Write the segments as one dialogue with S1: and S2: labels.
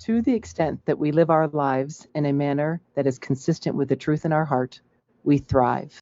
S1: To the extent that we live our lives in a manner that is consistent with the truth in our heart, we thrive.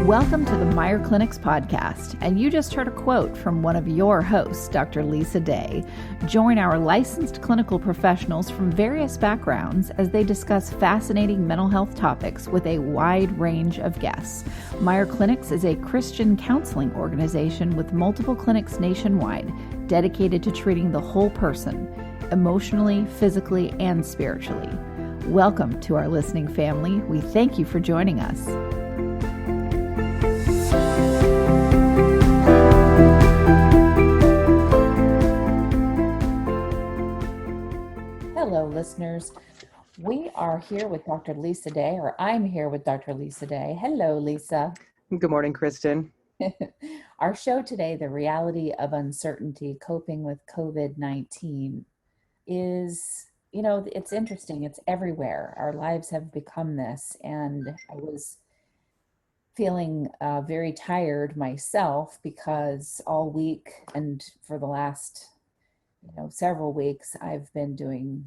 S2: Welcome to the Meyer Clinics podcast, and you just heard a quote from one of your hosts, Dr. Lisa Day. Join our licensed clinical professionals from various backgrounds as they discuss fascinating mental health topics with a wide range of guests. Meyer Clinics is a Christian counseling organization with multiple clinics nationwide dedicated to treating the whole person, emotionally, physically, and spiritually. Welcome to our listening family. We thank you for joining us. Hello, listeners. We are here with Dr. Lisa Day, or I'm here with Dr. Lisa Day. Hello, Lisa.
S1: Good morning, Kristen.
S2: Our show today, The Reality of Uncertainty, Coping with COVID-19, is, it's interesting. It's everywhere. Our lives have become this. And I was feeling very tired myself because all week and for the last, several weeks, I've been doing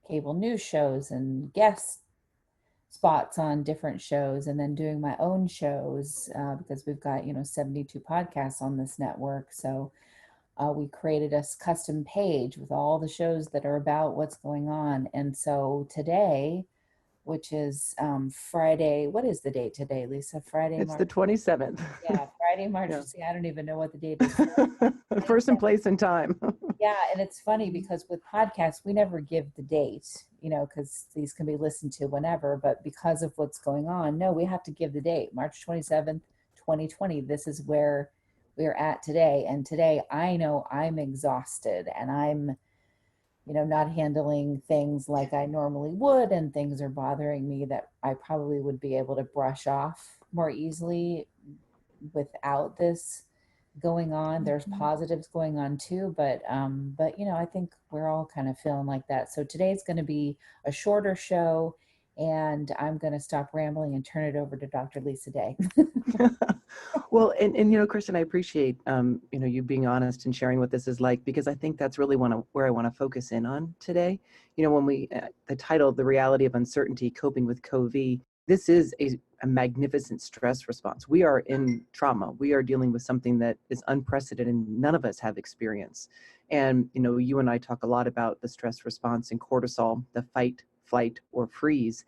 S2: cable news shows and guest spots on different shows, and then doing my own shows because we've got 72 podcasts on this network. So we created a custom page with all the shows that are about what's going on. And so today, which is Friday, what is the date today, Lisa? Friday,
S1: It's
S2: March.
S1: the 27th.
S2: Yeah, Friday, March.
S1: Yeah.
S2: See, I don't even know what the date is.
S1: Person, place, and time.
S2: Yeah, and it's funny because with podcasts, we never give the date, because these can be listened to whenever, but because of what's going on, no, we have to give the date, March 27th, 2020. This is where we're at today. And today I know I'm exhausted and I'm, not handling things like I normally would, and things are bothering me that I probably would be able to brush off more easily without this going on. There's positives going on too, but I think we're all kind of feeling like that. So today's going to be a shorter show, and I'm going to stop rambling and turn it over to Dr. Lisa Day.
S1: Well, and Kristen, I appreciate you being honest and sharing what this is like, because I think that's really where I want to focus in on today. When the title, The Reality of Uncertainty, Coping with COVID, this is a magnificent stress response. We are in trauma. We are dealing with something that is unprecedented and none of us have experience. And, you and I talk a lot about the stress response and cortisol, the fight, flight, or freeze.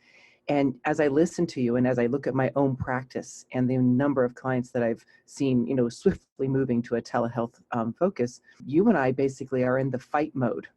S1: And as I listen to you and as I look at my own practice and the number of clients that I've seen, swiftly moving to a telehealth focus, you and I basically are in the fight mode,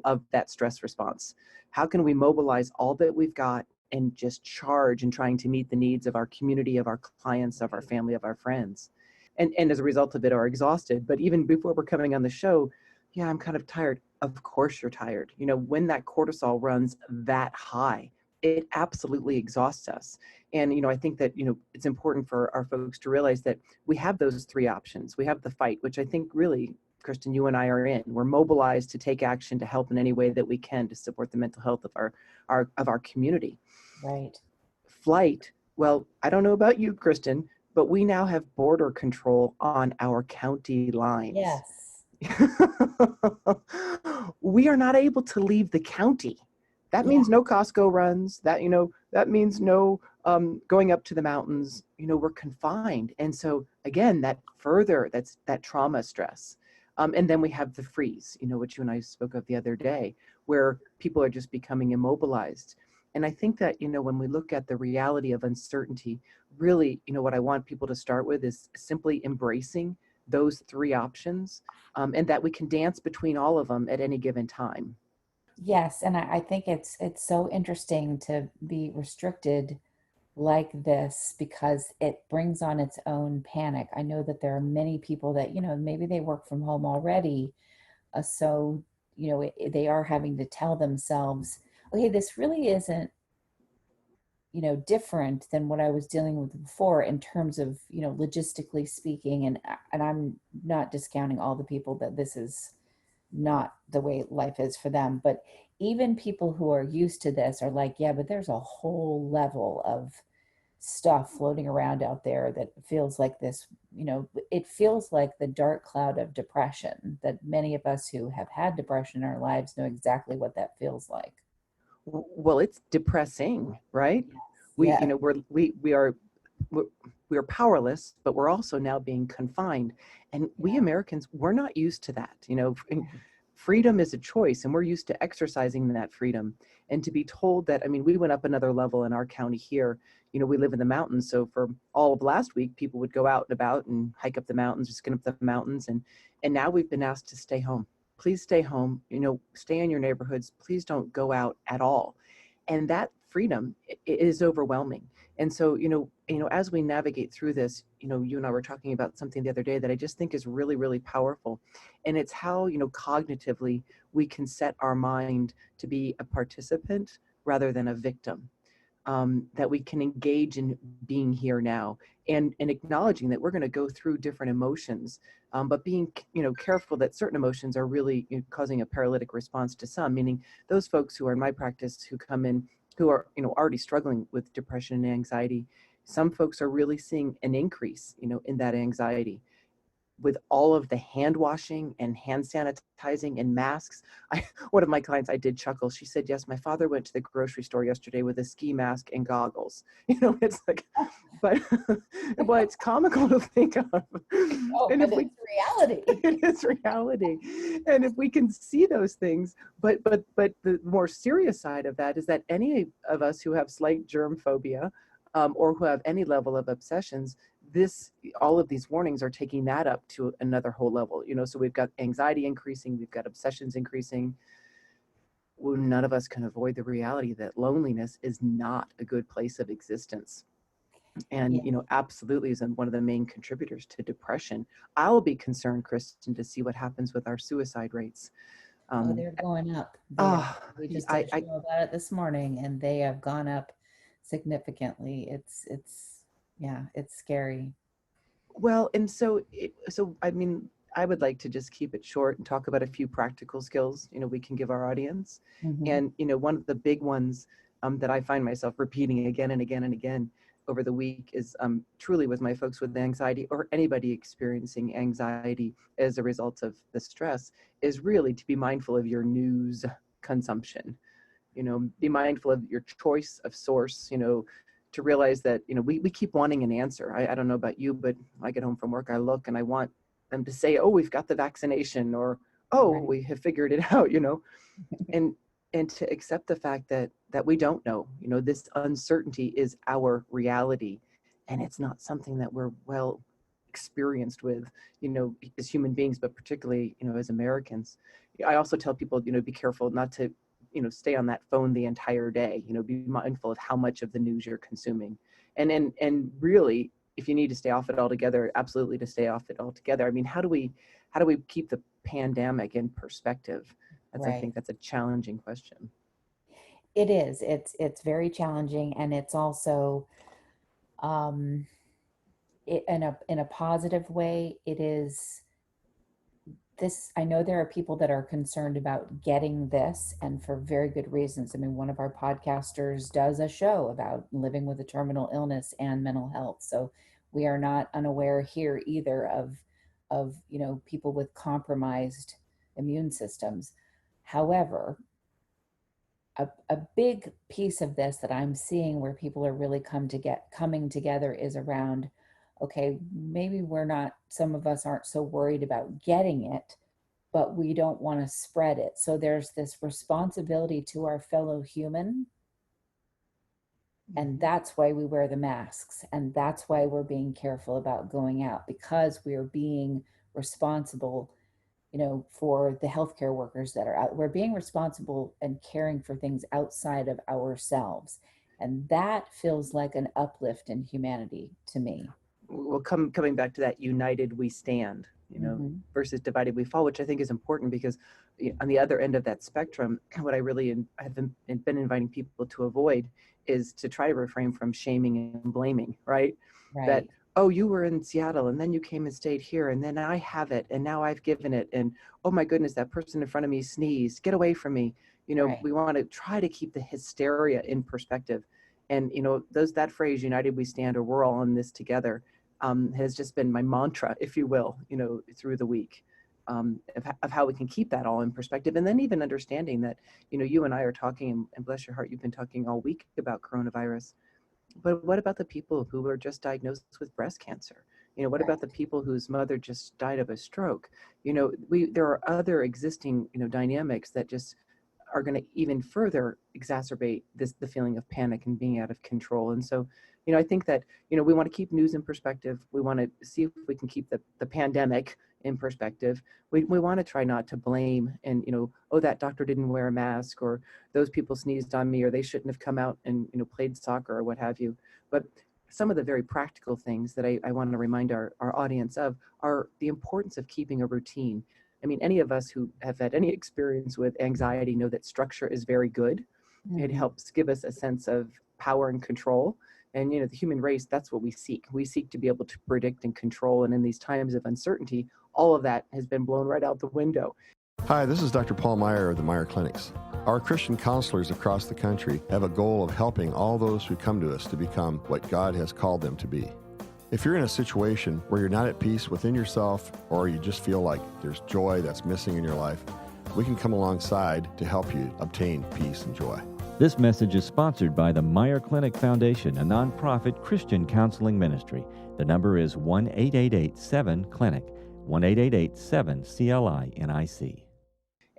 S1: of that stress response. How can we mobilize all that we've got and just charge in trying to meet the needs of our community, of our clients, of our family, of our friends? And as a result of it, are exhausted. But even before we're coming on the show, yeah, I'm kind of tired. Of course you're tired. When that cortisol runs that high, it absolutely exhausts us. And, I think that, it's important for our folks to realize that we have those three options. We have the fight, which I think really, Kristen, you and I are in. We're mobilized to take action to help in any way that we can to support the mental health of our community.
S2: Right.
S1: Flight, well, I don't know about you, Kristen, but we now have border control on our county lines.
S2: Yes.
S1: We are not able to leave the county. That means no Costco runs. That means no going up to the mountains. We're confined, and so again, that's that trauma stress. And then we have the freeze, which you and I spoke of the other day, where people are just becoming immobilized. And I think that when we look at the reality of uncertainty, really, what I want people to start with is simply embracing those three options, and that we can dance between all of them at any given time.
S2: Yes, and I think it's so interesting to be restricted like this because it brings on its own panic. I know that there are many people that, maybe they work from home already, so, they are having to tell themselves, okay, this really isn't, different than what I was dealing with before in terms of, logistically speaking, and I'm not discounting all the people that this is not the way life is for them. But even people who are used to this are like, yeah, but there's a whole level of stuff floating around out there that feels like this, it feels like the dark cloud of depression that many of us who have had depression in our lives know exactly what that feels like.
S1: Well, it's depressing, right?
S2: Yes.
S1: We,
S2: Yeah.
S1: we're, we are powerless, but we're also now being confined. And we
S2: Yeah.
S1: Americans, we're not used to that. Freedom is a choice, and we're used to exercising that freedom. And to be told that, I mean, we went up another level in our county here. We live in the mountains. So for all of last week, people would go out and about and hike up the mountains, just skin up the mountains. And now we've been asked to stay home. Please stay home, stay in your neighborhoods. Please don't go out at all. And that freedom is overwhelming. And so, as we navigate through this, you and I were talking about something the other day that I just think is really, really powerful. And it's how, cognitively we can set our mind to be a participant rather than a victim. That we can engage in being here now and acknowledging that we're going to go through different emotions, but being careful that certain emotions are really causing a paralytic response to some, meaning those folks who are in my practice who come in who are already struggling with depression and anxiety. Some folks are really seeing an increase in that anxiety with all of the hand washing and hand sanitizing and masks. One of my clients, I did chuckle. She said, yes, my father went to the grocery store yesterday with a ski mask and goggles. It's like, but well, it's comical to think of.
S2: Oh,
S1: And
S2: but
S1: if we,
S2: it's reality.
S1: it is reality. And if we can see those things, but the more serious side of that is that any of us who have slight germ phobia, or who have any level of obsessions, all of these warnings are taking that up to another whole level. So we've got anxiety increasing, we've got obsessions increasing. Well, none of us can avoid the reality that loneliness is not a good place of existence. And,
S2: Yeah.
S1: absolutely is one of the main contributors to depression. I'll be concerned, Kristen, to see what happens with our suicide rates.
S2: Oh,
S1: Um,
S2: they're going up. They are.
S1: ah,
S2: We just did
S1: I,
S2: a
S1: I,
S2: show about it this morning, and they have gone up significantly. Yeah, it's scary.
S1: well, and so I mean, I would like to just keep it short and talk about a few practical skills, we can give our audience.
S2: Hmm.
S1: And, one of the big ones that I find myself repeating again and again and again over the week is truly with my folks with anxiety or anybody experiencing anxiety as a result of the stress is really to be mindful of your news consumption. Be mindful of your choice of source, to realize that, we keep wanting an answer. I don't know about you, but when I get home from work, I look and I want them to say, oh, we've got the vaccination, or, oh,
S2: Right.
S1: we have figured it out, and to accept the fact that we don't know, this uncertainty is our reality. And it's not something that we're well experienced with, as human beings, but particularly, as Americans. I also tell people, be careful not to stay on that phone the entire day. Be mindful of how much of the news you're consuming, and really, if you need to stay off it altogether, absolutely to stay off it altogether. I mean, how do we keep the pandemic in perspective? I
S2: Right.
S1: think that's a challenging question.
S2: It is. It's very challenging, and it's also um, in a positive way. It is this. I know there are people that are concerned about getting this, and for very good reasons. I mean, one of our podcasters does a show about living with a terminal illness and mental health. So we are not unaware here either of people with compromised immune systems. However, a big piece of this that I'm seeing where people are really coming together is around, okay, maybe we're not, some of us aren't so worried about getting it, but we don't want to spread it. So there's this responsibility to our fellow human. And
S1: Mhm.
S2: that's why we wear the masks. And that's why we're being careful about going out, because we are being responsible, for the healthcare workers that are out. We're being responsible and caring for things outside of ourselves. And that feels like an uplift in humanity to me.
S1: Well, coming back to that, united we stand,
S2: Hmm.
S1: versus divided we fall, which I think is important because on the other end of that spectrum, what I really have been inviting people to avoid is to try to refrain from shaming and blaming, right? That,
S2: Right.
S1: oh, you were in Seattle and then you came and stayed here and then I have it and now I've given it. And oh my goodness, that person in front of me sneezed, get away from me.
S2: Right.
S1: We want to try to keep the hysteria in perspective. And, that phrase, united we stand, or we're all in this together, has just been my mantra, if you will, through the week, of how we can keep that all in perspective. And then even understanding that, you and I are talking, and bless your heart, you've been talking all week about coronavirus. But what about the people who were just diagnosed with breast cancer? What
S2: Right.
S1: about the people whose mother just died of a stroke? There are other existing, dynamics that just are going to even further exacerbate the feeling of panic and being out of control. And so, I think that, we want to keep news in perspective. We want to see if we can keep the pandemic in perspective. We want to try not to blame and, oh, that doctor didn't wear a mask, or those people sneezed on me, or they shouldn't have come out and, played soccer or what have you. But some of the very practical things that I want to remind our audience of are the importance of keeping a routine. I mean, any of us who have had any experience with anxiety know that structure is very good. It
S2: Mm-hmm.
S1: helps give us a sense of power and control. And, the human race, that's what we seek. We seek to be able to predict and control. And in these times of uncertainty, all of that has been blown right out the window.
S3: Hi, this is Dr. Paul Meyer of the Meyer Clinics. Our Christian counselors across the country have a goal of helping all those who come to us to become what God has called them to be. If you're in a situation where you're not at peace within yourself, or you just feel like there's joy that's missing in your life, we can come alongside to help you obtain peace and joy.
S4: This message is sponsored by the Meyer Clinic Foundation, a nonprofit Christian counseling ministry. The number is 1-888-7-CLINIC, 1-888-7-CLINIC.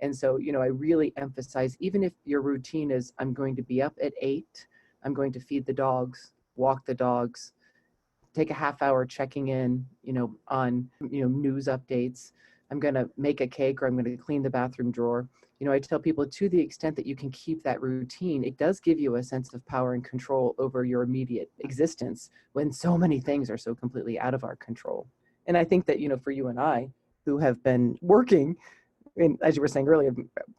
S1: And so, I really emphasize, even if your routine is, I'm going to be up at 8, I'm going to feed the dogs, walk the dogs, take a half hour checking in, on, news updates. I'm going to make a cake, or I'm going to clean the bathroom drawer. I tell people, to the extent that you can keep that routine, it does give you a sense of power and control over your immediate existence when so many things are so completely out of our control. And I think that, for you and I, who have been working, and as you were saying earlier,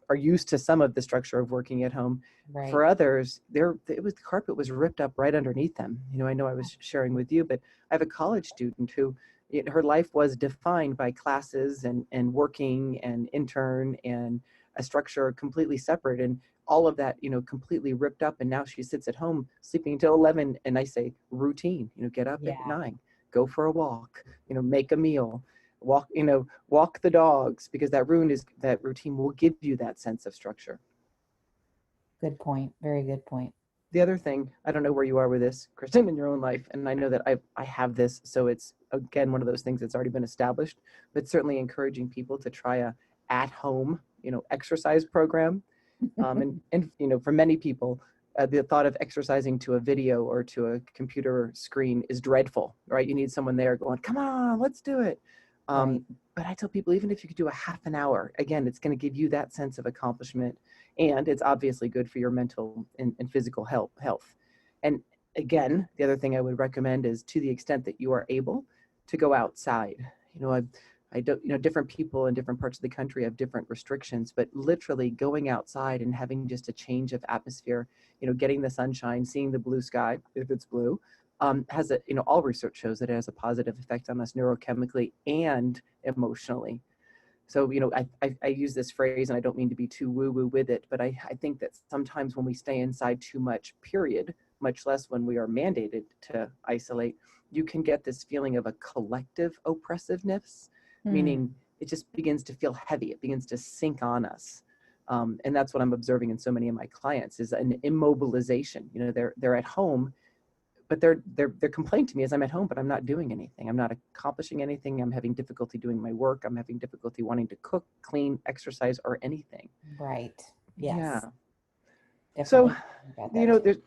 S1: are used to some of the structure of working at home.
S2: Right.
S1: For others, the carpet was ripped up right underneath them. I know I was sharing with you, but I have a college student who, her life was defined by classes and working and intern and a structure completely separate, and all of that, completely ripped up. And now she sits at home sleeping until 11. And I say, routine, get up at 9, go for a walk, make a meal, walk the dogs, because that routine will give you that sense of structure.
S2: Good point. Very good point.
S1: The other thing, I don't know where you are with this, Kristen, in your own life, and I know that I have this, so it's, again, one of those things that's already been established, but certainly encouraging people to try a at-home, exercise program. And for many people, the thought of exercising to a video or to a computer screen is dreadful, right? You need someone there going, come on, let's do it.
S2: Right.
S1: But I tell people, even if you could do a half an hour, again, it's going to give you that sense of accomplishment, and it's obviously good for your mental and physical health. And again, the other thing I would recommend is, to the extent that you are able, to go outside. I don't, different people in different parts of the country have different restrictions, but literally going outside and having just a change of atmosphere, getting the sunshine, seeing the blue sky, if it's blue, has all research shows that it has a positive effect on us neurochemically and emotionally. So, I use this phrase, and I don't mean to be too woo-woo with it, but I think that sometimes when we stay inside too much, period, much less when we are mandated to isolate, you can get this feeling of a collective oppressiveness, meaning it just begins to feel heavy. It begins to sink on us. And that's what I'm observing in so many of my clients, is an immobilization. They're at home, but they're complaining to me as I'm at home, but I'm not doing anything. I'm not accomplishing anything. I'm having difficulty doing my work. I'm having difficulty wanting to cook, clean, exercise, or anything.
S2: Right. Yes.
S1: Yeah.
S2: Definitely.
S1: So, there's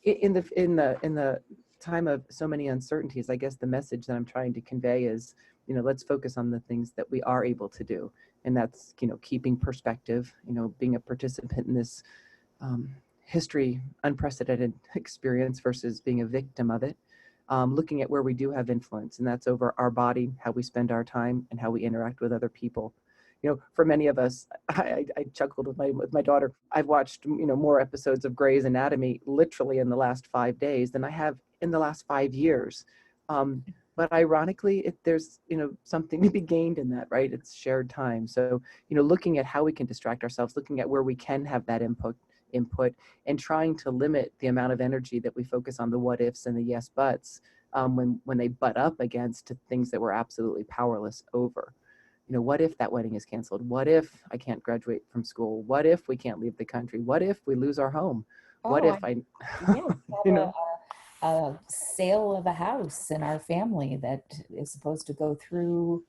S1: in the time of so many uncertainties, I guess the message that I'm trying to convey is, let's focus on the things that we are able to do. And that's, keeping perspective, being a participant in this history, unprecedented experience versus being a victim of it, looking at where we do have influence, and that's over our body, how we spend our time, and how we interact with other people. For many of us, I chuckled with my daughter. I've watched, more episodes of Grey's Anatomy literally in the last 5 days than I have in the last 5 years. But ironically, there's, something to be gained in that, right? It's shared time. So, looking at how we can distract ourselves, looking at where we can have that input, and trying to limit the amount of energy that we focus on the what ifs and the yes buts, when they butt up against things that we're absolutely powerless over. What if that wedding is canceled? What if I can't graduate from school? What if we can't leave the country? What if we lose our home? What
S2: Oh,
S1: if I,
S2: yeah, we
S1: you
S2: had
S1: know,
S2: a sale of a house in our family that is supposed to go through,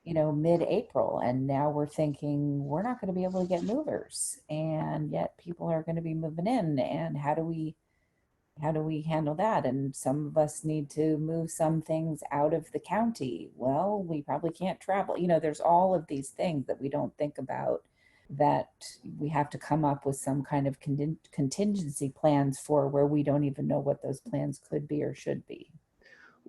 S2: mid-April, and now we're thinking we're not going to be able to get movers, and yet people are going to be moving in, and how do we handle that? And some of us need to move some things out of the county. Well, we probably can't travel. There's all of these things that we don't think about, that we have to come up with some kind of contingency plans for, where we don't even know what those plans could be or should be.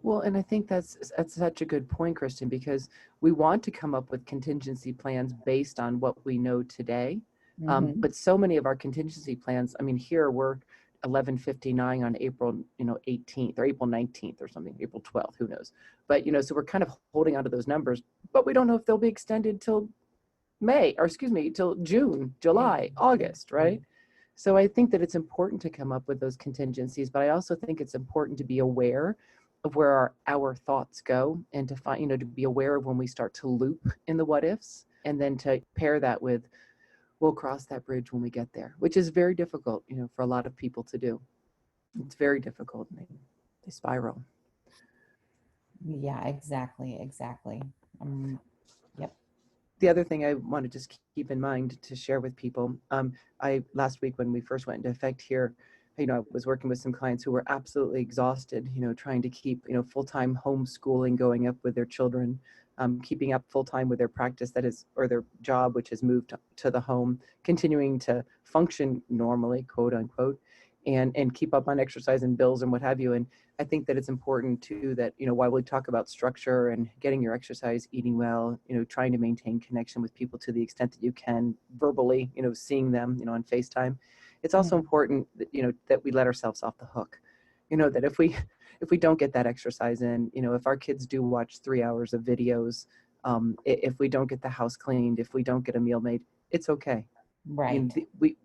S1: Well, and I think that's such a good point, Kristen, because we want to come up with contingency plans based on what we know today.
S2: Hmm.
S1: But so many of our contingency plans, I mean, here we're 11:59 on April, 18th or April 19th or something, April 12th, who knows? But, so we're kind of holding onto those numbers, but we don't know if they'll be extended till till June, July, August, right? So I think that it's important to come up with those contingencies, but I also think it's important to be aware of where our thoughts go, and to find, to be aware of when we start to loop in the what ifs, and then to pair that with, we'll cross that bridge when we get there, which is very difficult, for a lot of people to do. It's very difficult, and they spiral.
S2: Yeah, exactly. Yep.
S1: The other thing I want to just keep in mind to share with people, I last week when we first went into effect here, I was working with some clients who were absolutely exhausted, trying to keep, full-time homeschooling going up with their children, keeping up full-time with their practice or their job, which has moved to the home, continuing to function normally, quote unquote, and keep up on exercise and bills and what have you. And I think that it's important too that, while we talk about structure and getting your exercise, eating well, trying to maintain connection with people to the extent that you can verbally, seeing them, on FaceTime, it's also important that, that we let ourselves off the hook, that if we don't get that exercise in, if our kids do watch 3 hours of videos, if we don't get the house cleaned, if we don't get a meal made, it's okay.
S2: Right.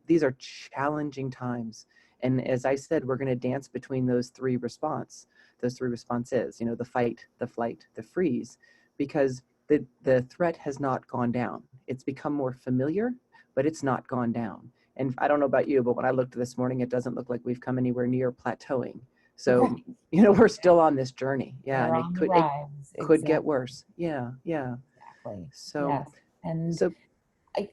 S1: These are challenging times. And as I said, we're going to dance between those three responses, the fight, the flight, the freeze, because the threat has not gone down. It's become more familiar, but it's not gone down. And I don't know about you, but when I looked this morning, it doesn't look like we've come anywhere near plateauing. So,
S2: Right.
S1: we're still on this journey. Yeah.
S2: We're
S1: And
S2: on the
S1: it
S2: rise.
S1: could get
S2: Exactly.
S1: worse. Yeah. Yeah. So,
S2: Yes. And
S1: so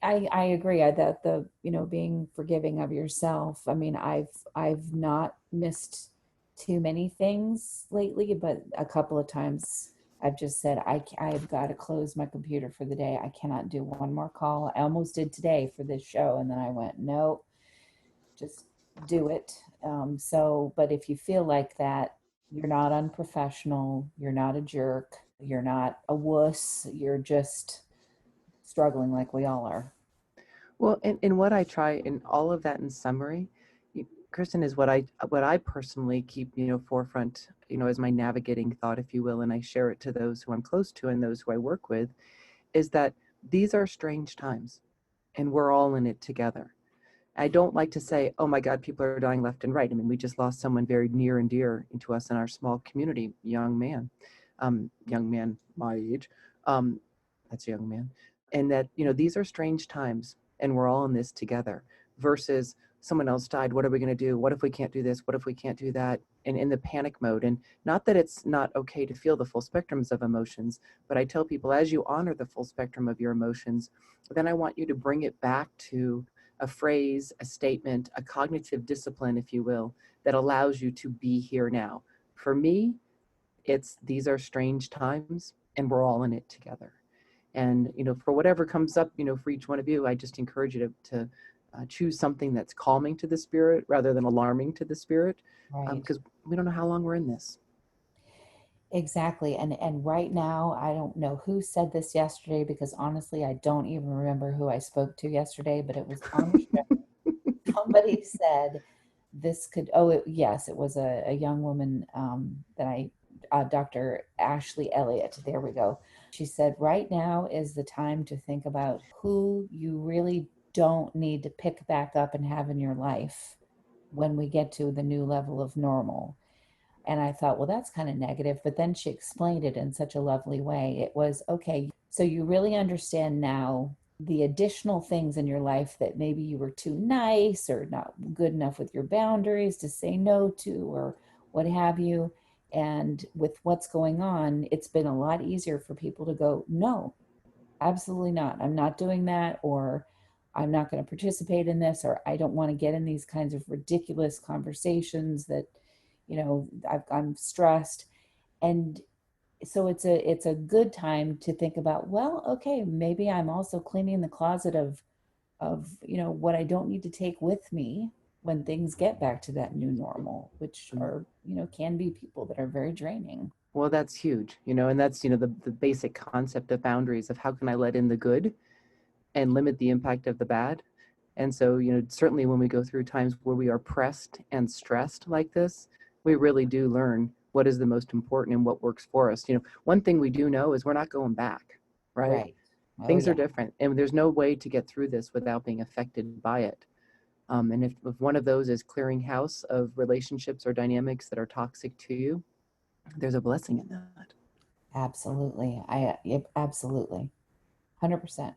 S2: I agree that being forgiving of yourself. I mean, I've not missed too many things lately, but a couple of times I've just said, I've got to close my computer for the day. I cannot do one more call. I almost did today for this show, and then I went, no, just do it. But if you feel like that, you're not unprofessional, you're not a jerk, you're not a wuss, you're just struggling like we all are.
S1: Well, and what I try in all of that in summary, Kristen, is what I personally keep, forefront, as my navigating thought, if you will, and I share it to those who I'm close to and those who I work with, is that these are strange times, and we're all in it together. I don't like to say, oh my God, people are dying left and right. I mean, we just lost someone very near and dear to us in our small community, young man my age, that's a young man. And that, these are strange times, and we're all in this together, versus someone else died. What are we going to do? What if we can't do this? What if we can't do that? And in the panic mode. And not that it's not okay to feel the full spectrums of emotions, but I tell people, as you honor the full spectrum of your emotions, then I want you to bring it back to a phrase, a statement, a cognitive discipline, if you will, that allows you to be here now. For me, it's these are strange times, and we're all in it together. And, for whatever comes up, for each one of you, I just encourage you to choose something that's calming to the spirit rather than alarming to the spirit,
S2: Right.
S1: because we don't know how long we're in this.
S2: Exactly. And right now, I don't know who said this yesterday, because honestly, I don't even remember who I spoke to yesterday, but it was on the show. Somebody said this could, yes, it was a young woman that Dr. Ashley Elliott. There we go. She said, right now is the time to think about who you really don't need to pick back up and have in your life when we get to the new level of normal. And I thought, well, that's kind of negative. But then she explained it in such a lovely way. It was, okay, so you really understand now the additional things in your life that maybe you were too nice or not good enough with your boundaries to say no to, or what have you. And with what's going on, it's been a lot easier for people to go, no, absolutely not. I'm not doing that, or I'm not going to participate in this, or I don't want to get in these kinds of ridiculous conversations that, I'm stressed. And so it's a good time to think about, well, okay, maybe I'm also cleaning the closet of what I don't need to take with me when things get back to that new normal, which are, can be people that are very draining.
S1: Well, that's huge, and that's, the basic concept of boundaries, of how can I let in the good and limit the impact of the bad. And so, certainly when we go through times where we are pressed and stressed like this, we really do learn what is the most important and what works for us. One thing we do know is we're not going back, right?
S2: Right. Oh,
S1: Things
S2: yeah.
S1: are different, and there's no way to get through this without being affected by it. And if one of those is clearing house of relationships or dynamics that are toxic to you, there's a blessing in that.
S2: Absolutely. Absolutely. 100%.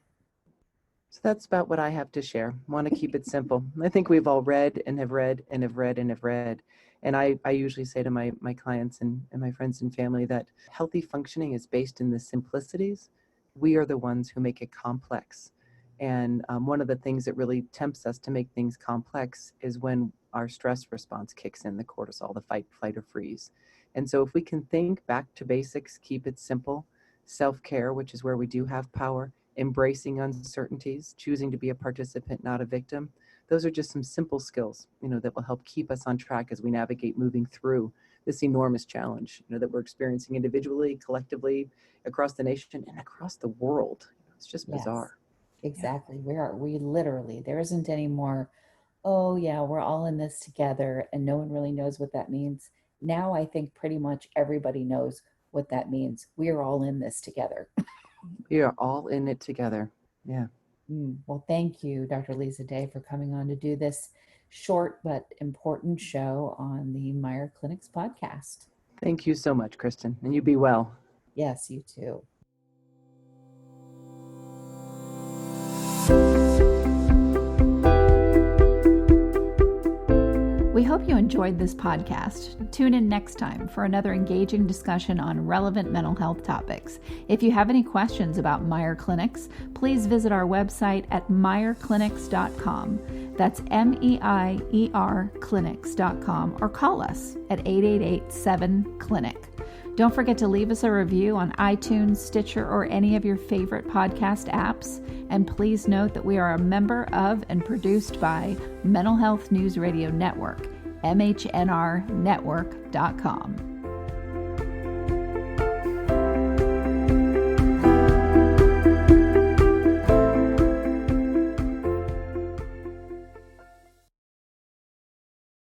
S1: So that's about what I have to share. Want to keep it simple. I think we've all read and have read and have read and have read. And I usually say to my clients and my friends and family that healthy functioning is based in the simplicities. We are the ones who make it complex. And one of the things that really tempts us to make things complex is when our stress response kicks in, the cortisol, the fight, flight, or freeze. And so if we can think back to basics, keep it simple, self-care, which is where we do have power, embracing uncertainties, choosing to be a participant, not a victim. Those are just some simple skills, that will help keep us on track as we navigate moving through this enormous challenge, that we're experiencing individually, collectively, across the nation and across the world. It's just bizarre.
S2: Yes, exactly. We literally, there isn't any more, oh yeah, we're all in this together and no one really knows what that means. Now I think pretty much everybody knows what that means. We are all in this together.
S1: We are all in it together. Yeah.
S2: Well, thank you, Dr. Lisa Day, for coming on to do this short but important show on the Meyer Clinics podcast.
S1: Thank you so much, Kristen. And you be well.
S2: Yes, you too.
S5: We hope you enjoyed this podcast. Tune in next time for another engaging discussion on relevant mental health topics. If you have any questions about Meyer Clinics, please visit our website at meyerclinics.com. That's MEIER clinics.com, or call us at 888-7-CLINIC. Don't forget to leave us a review on iTunes, Stitcher, or any of your favorite podcast apps. And please note that we are a member of and produced by Mental Health News Radio Network, mhnrnetwork.com.